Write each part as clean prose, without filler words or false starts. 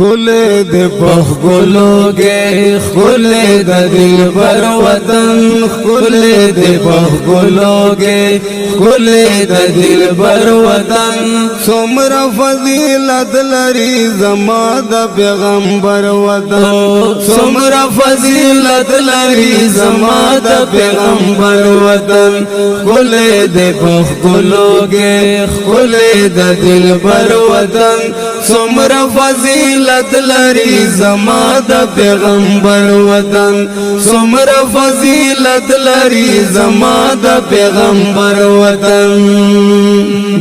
خلے دے بخگلوگے خلے دا دلبر وطن خلے دے بخگلوگے خلے دا دلبر وطن سمر فضیلت لری زما دا پیغمبر وطن سمر فضیلت لری زما دا پیغمبر وطن خلے دے بخگلوگے خلے دا دلبر وطن سمر فضیلت لری زما دا پیغمبر وطن سمر فضیلت لری زما دا پیغمبر وطن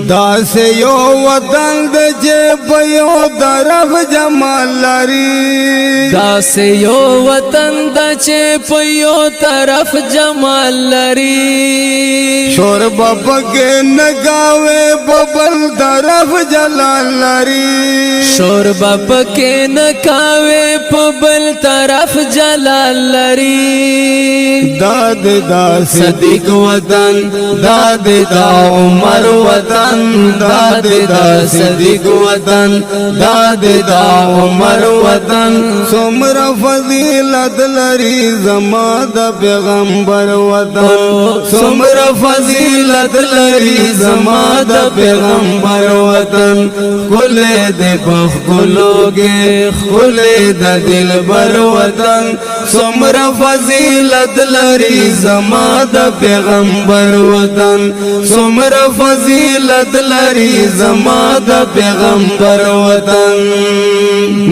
دا سے یو وطن دا جے پیو درف جمال لری دا سے یو وطن دا چے پیو طرف جمال لری شور بپکے نگاوے ببل طرف جلال لری شور باپ کے نکاوے پبل طرف جلال لری داد دا صدیق وطن داد دا عمر وطن داد دا صدیق وطن داد دا عمر وطن سمر فضیلت لری زما دا پیغمبر وطن سمر فضیلت لری زما دا پیغمبر وطن کلے دے بخگلوگے خلے دا دلبر وطن سمر فضیلت لری زما دا پیغمبر وطن سمر فضیلت لری زما دا پیغمبر وطن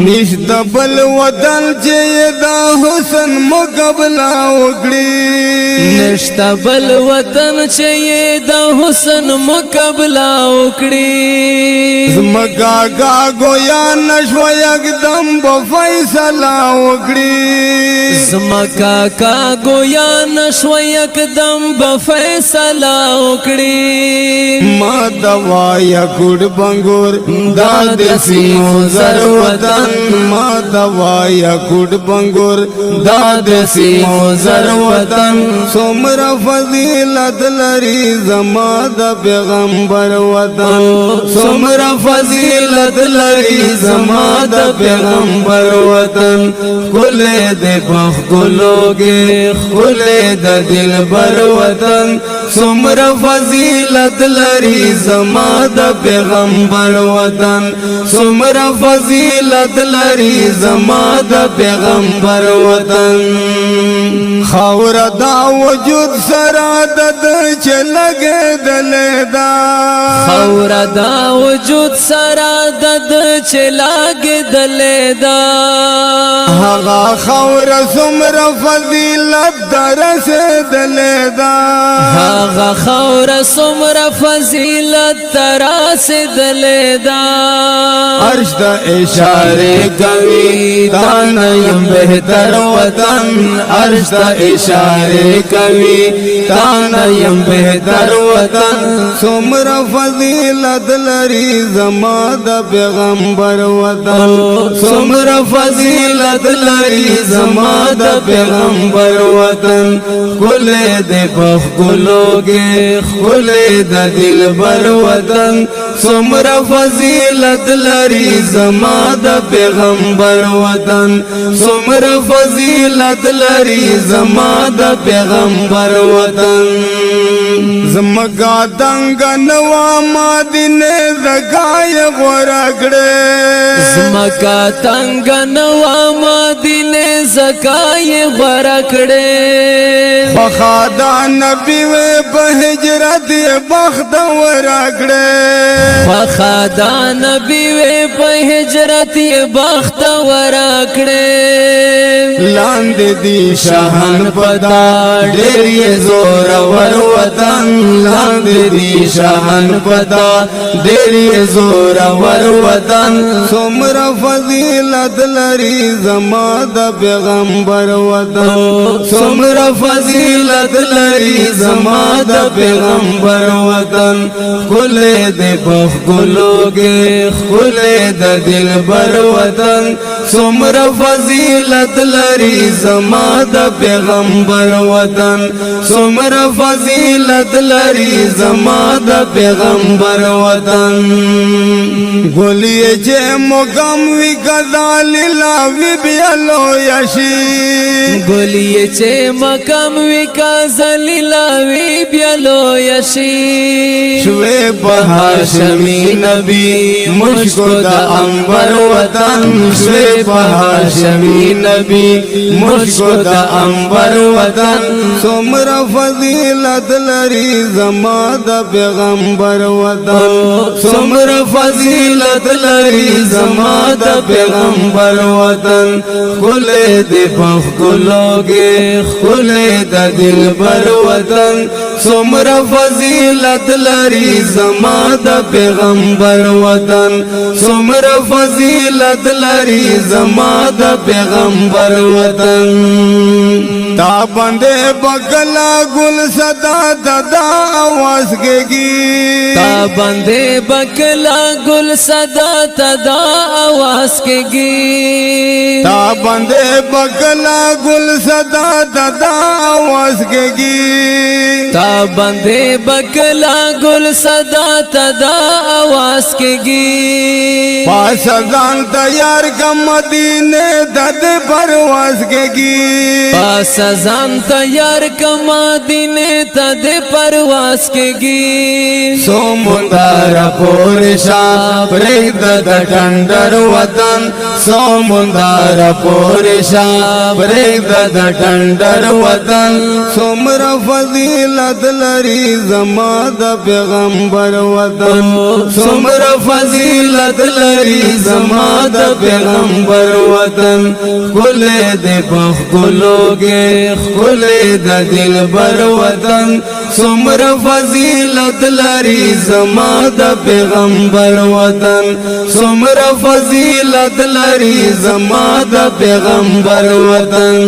نشت بل وطن چے دا حسن مقبلہ اکڑی نشت بل وطن چے دا حسن مقبلہ اکڑی زمکا گا گویا نشو یکدم بفیصلہ اکڑی زمکا کا گویا نشو یکدم بفیصلہ اکڑی ما دوایا گڑ بنگور داد سیمو زر وطن ما دوایا گڑ بنگور داد سیمو زر وطن سمر فضیلت لری زما دا پیغمبر وطن سمر فضیلت لری زما دا پیغمبر وطن خلے دے بخگلوگے خلے دا دلبر وطن سمر فضیلت لری زما دا پیغمبر وطن سمر فضیلت لری زما دا پیغمبر وطن خور دا وجود سرادت چلگے دلے دا خور دا وجود سرادت چلاگ دلے دا ہغا خور سمر فضیلت درس دلے دا هاغا خور سمر فضیلت تراس دلے دا عرش دا اشارے کوي تانا یم بہتر وطن عرش دا اشارے کوي تانا یم بہتر وطن سمر فضیلت لری زما دا پیغمبر وطن سمر فضیلت لری زما دا پیغمبر وطن کلے دے بخگلوگے خلے دا دلبر وطن سمر فضیلت لری زما دا پیغمبر وطن سمر فضیلت لری زما دا پیغمبر وطن زمگا دنگ نوا مادینے زگای غورکڑے زمکا تنگ نوا مدینے زکای غورکڑے بخادا نبی وے بہجرت بخت ورکڑے وخدا نبی وے پہجرت بخت ورکڑے لاند دی شاہن پدا ڈیری زور ور وطن لاند دی شاہن پدا ڈیری زور ور وطن سمر فضیلت لری زما دا پیغمبر وطن سمر فضیلت لری زما دا پیغمبر وطن خلے دے بخگلوگے خلے دا دلبر وطن څومره فضیلت لري زما د پیغمبر وطن څومره فضیلت لري زما د پیغمبر وطن ګولې چې مقام وی کذال لاوی بیلو یشی ګولې چې مقام وی کا ذلیلا وی بیلو یشی شوې په هاشمی نبی مشکو د انبر وطن شوې په هاشمی نبی مشکو د انبر وطن څومره فضیلت لري زما د پیغمبر وطن څومره فضیلت لري زما د پیغمبر وطن خلې دې پخلوږي خلې د دلبر وطن څومره فضیلت لري زما د پیغمبر وطن څومره فضیلت لري زما د پیغمبر وطن تا باندې بغلا گل صدا ددا आवाज کېږي تا باندې بغلا گل صدا تدا आवाज کېږي تا باندې بغلا گل صدا ددا आवाज کېږي تا باندې بغلا گل صدا تدا आवाज کېږي پاس ځان تیار کا مدینے دد پرواز کېږي پاس ځان تیار کما دینه تد پرواز کېږي سومندر پورشا پرېږد د ټنډر وطن سومندر پورشا پرېږد د ټنډر وطن څومره فضیلت لري زما د پیغمبر وطن څومره فضیلت لري زما د پیغمبر وطن خلې دې پخلوږي خلې د دلبر وطن څومره فضیلت لري زما د پیغمبر وطن څومره فضیلت لري زما د پیغمبر وطن